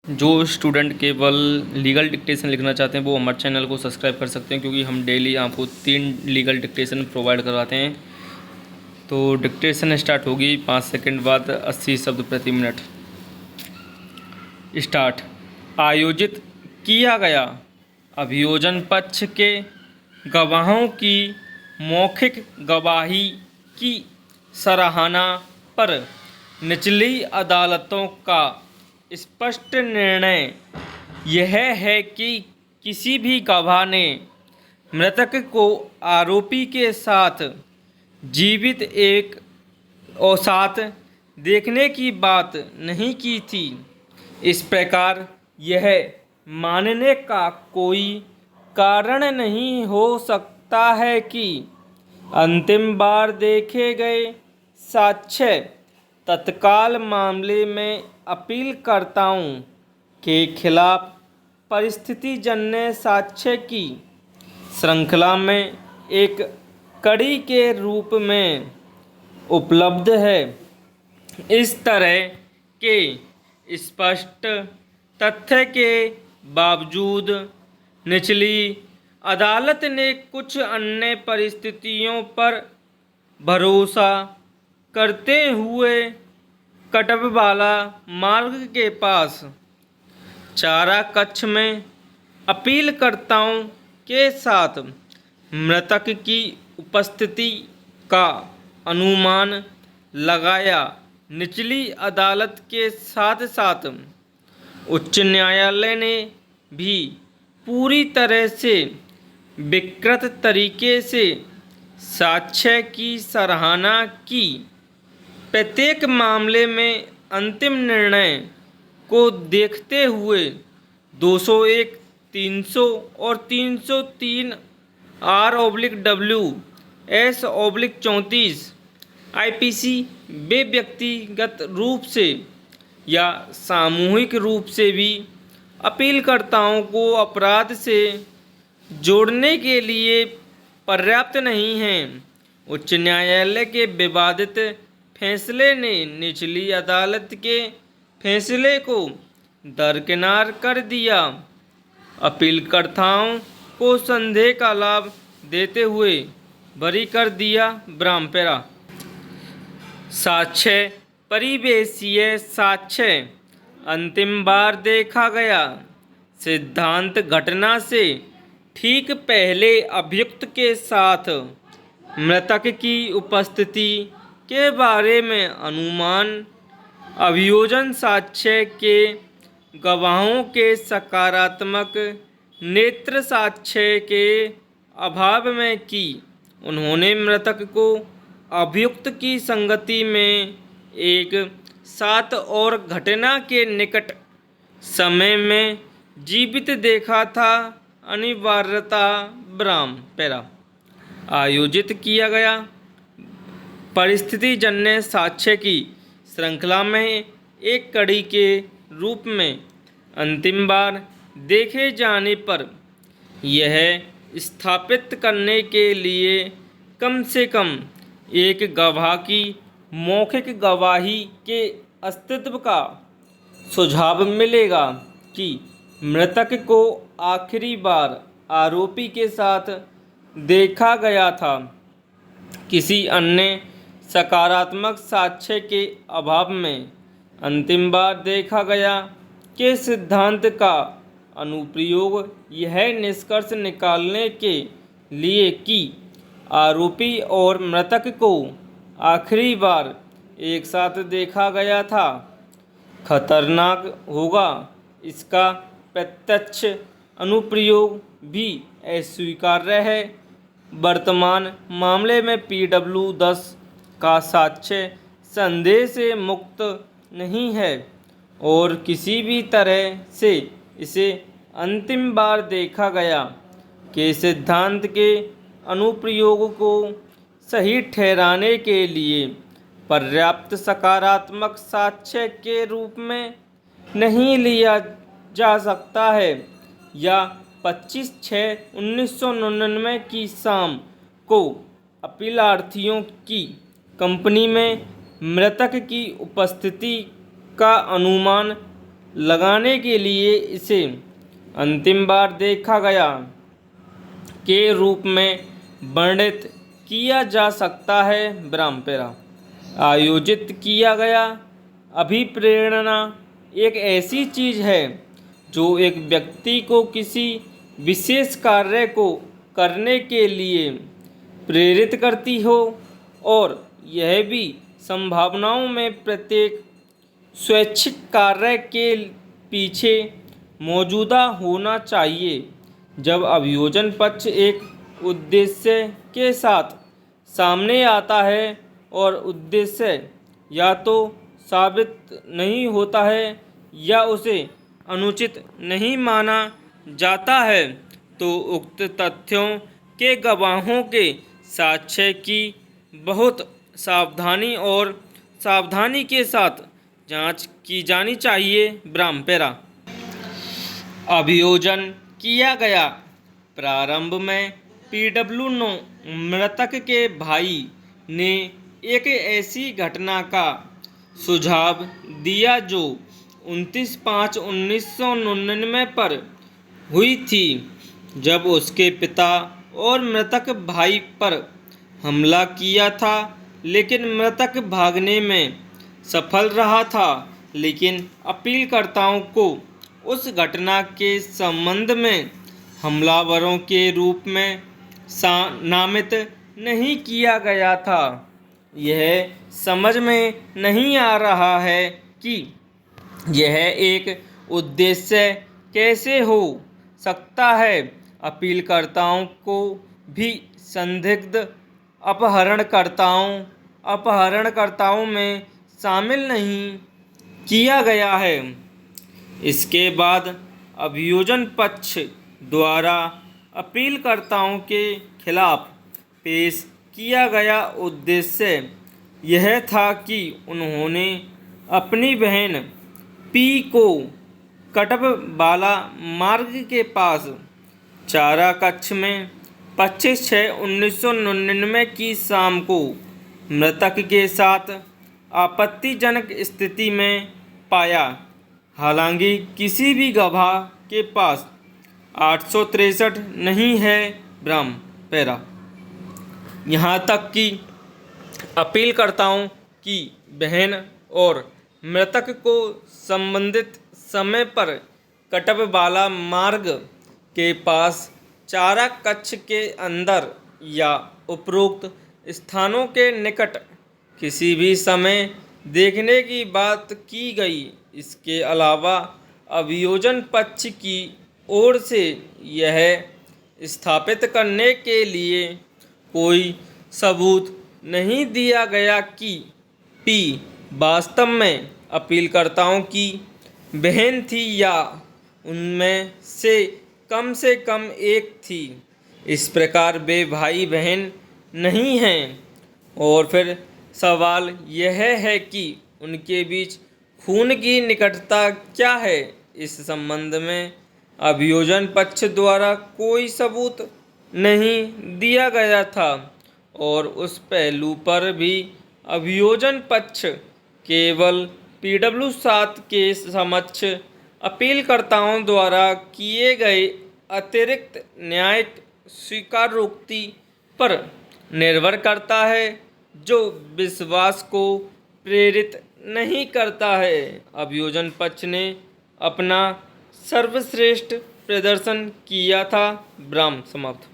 जो स्टूडेंट केवल legal dictation लिखना चाहते हैं वो हमारे चैनल को सब्सक्राइब कर सकते हैं, क्योंकि हम डेली आपको 3 लीगल डिक्टेशन प्रोवाइड करवाते हैं। तो डिक्टेशन स्टार्ट होगी 5 सेकंड बाद 80 शब्द प्रति मिनट। स्टार्ट। आयोजित किया गया अभियोजन पक्ष के गवाहों की मौखिक गवाही की सराहना पर निचली अदालतों का स्पष्ट निर्णय यह है कि किसी भी गवाह ने मृतक को आरोपी के साथ जीवित एक और साथ देखने की बात नहीं की थी। इस प्रकार यह मानने का कोई कारण नहीं हो सकता है कि अंतिम बार देखे गए साक्ष्य तत्काल मामले में अपीलकर्ताओं के खिलाफ परिस्थितिजन्य साक्ष्य की श्रृंखला में एक कड़ी के रूप में उपलब्ध है। इस तरह के स्पष्ट तथ्य के बावजूद निचली अदालत ने कुछ अन्य परिस्थितियों पर भरोसा करते हुए कटबवाला मार्ग के पास चारा कक्ष में अपीलकर्ताओं के साथ मृतक की उपस्थिति का अनुमान लगाया। निचली अदालत के साथ साथ उच्च न्यायालय ने भी पूरी तरह से विकृत तरीके से साक्ष्य की सराहना की। प्रत्येक मामले में अंतिम निर्णय को देखते हुए 201, 300 और 303 R/W S/34 IPC वे व्यक्तिगत रूप से या सामूहिक रूप से भी अपीलकर्ताओं को अपराध से जोड़ने के लिए पर्याप्त नहीं हैं। उच्च न्यायालय के विवादित फैसले ने निचली अदालत के फैसले को दरकिनार कर दिया। अपीलकर्ताओं को संदेह का लाभ देते हुए बरी कर दिया। ब्राह्मपेरा। साक्ष्य परिवेशीय साक्ष्य अंतिम बार देखा गया सिद्धांत घटना से ठीक पहले अभियुक्त के साथ मृतक की उपस्थिति के बारे में अनुमान अभियोजन साक्ष्य के गवाहों के सकारात्मक नेत्र साक्ष्य के अभाव में की। उन्होंने मृतक को अभियुक्त की संगति में एक साथ और घटना के निकट समय में जीवित देखा था। अनिवार्यता। ब्राह्मपेरा। आयोजित किया गया परिस्थितिजन्य साक्ष्य की श्रृंखला में एक कड़ी के रूप में अंतिम बार देखे जाने पर यह स्थापित करने के लिए कम से कम एक गवाह की मौखिक गवाही के अस्तित्व का सुझाव मिलेगा कि मृतक को आखिरी बार आरोपी के साथ देखा गया था। किसी अन्य सकारात्मक साक्ष्य के अभाव में अंतिम बार देखा गया के सिद्धांत का अनुप्रयोग यह निष्कर्ष निकालने के लिए कि आरोपी और मृतक को आखिरी बार एक साथ देखा गया था खतरनाक होगा। इसका प्रत्यक्ष अनुप्रयोग भी अस्वीकार्य है। वर्तमान मामले में PW10 का साक्ष्य संदेह से मुक्त नहीं है और किसी भी तरह से इसे अंतिम बार देखा गया के सिद्धांत के अनुप्रयोग को सही ठहराने के लिए पर्याप्त सकारात्मक साक्ष्य के रूप में नहीं लिया जा सकता है। या 25/6/1999 की शाम को अपीलार्थियों की कंपनी में मृतक की उपस्थिति का अनुमान लगाने के लिए इसे अंतिम बार देखा गया के रूप में वर्णित किया जा सकता है। ब्रह्मपेरा आयोजित किया गया अभिप्रेरणा एक ऐसी चीज़ है जो एक व्यक्ति को किसी विशेष कार्य को करने के लिए प्रेरित करती हो और यह भी संभावनाओं में प्रत्येक स्वैच्छिक कार्य के पीछे मौजूदा होना चाहिए। जब अभियोजन पक्ष एक उद्देश्य के साथ सामने आता है और उद्देश्य या तो साबित नहीं होता है या उसे अनुचित नहीं माना जाता है, तो उक्त तथ्यों के गवाहों के साक्ष्य की बहुत सावधानी के साथ जांच की जानी चाहिए। ब्रह्मपेरा अभियोजन किया गया। प्रारंभ में PW9 मृतक के भाई ने एक ऐसी घटना का सुझाव दिया जो 29/5/1999 पर हुई थी, जब उसके पिता और मृतक भाई पर हमला किया था, लेकिन मृतक भागने में सफल रहा था। लेकिन अपीलकर्ताओं को उस घटना के संबंध में हमलावरों के रूप में नामित नहीं किया गया था। यह समझ में नहीं आ रहा है कि यह एक उद्देश्य कैसे हो सकता है। अपीलकर्ताओं को भी संदिग्ध अपहरणकर्ताओं में शामिल नहीं किया गया है। इसके बाद अभियोजन पक्ष द्वारा अपीलकर्ताओं के खिलाफ पेश किया गया उद्देश्य यह था कि उन्होंने अपनी बहन पी को कटपवाला मार्ग के पास चारा कक्ष में 25/6/1999 की शाम को मृतक के साथ आपत्तिजनक स्थिति में पाया। हालांकि किसी भी गवाह के पास 863 नहीं है। ब्रह्मपेरा यहाँ तक कि अपीलकर्ताओं की बहन और मृतक को संबंधित समय पर कटपवाला मार्ग के पास चारा कक्ष के अंदर या उपरोक्त स्थानों के निकट किसी भी समय देखने की बात की गई। इसके अलावा अभियोजन पक्ष की ओर से यह स्थापित करने के लिए कोई सबूत नहीं दिया गया कि पी वास्तव में अपीलकर्ताओं की बहन थी या उनमें से कम एक थी। इस प्रकार वे भाई बहन नहीं हैं। और फिर सवाल यह है कि उनके बीच खून की निकटता क्या है। इस संबंध में अभियोजन पक्ष द्वारा कोई सबूत नहीं दिया गया था और उस पहलू पर भी अभियोजन पक्ष केवल PW7 के समक्ष अपीलकर्ताओं द्वारा किए गए अतिरिक्त न्यायिक स्वीकारोक्ति पर निर्भर करता है, जो विश्वास को प्रेरित नहीं करता है। अभियोजन पक्ष ने अपना सर्वश्रेष्ठ प्रदर्शन किया था। ब्रह्म समाप्त।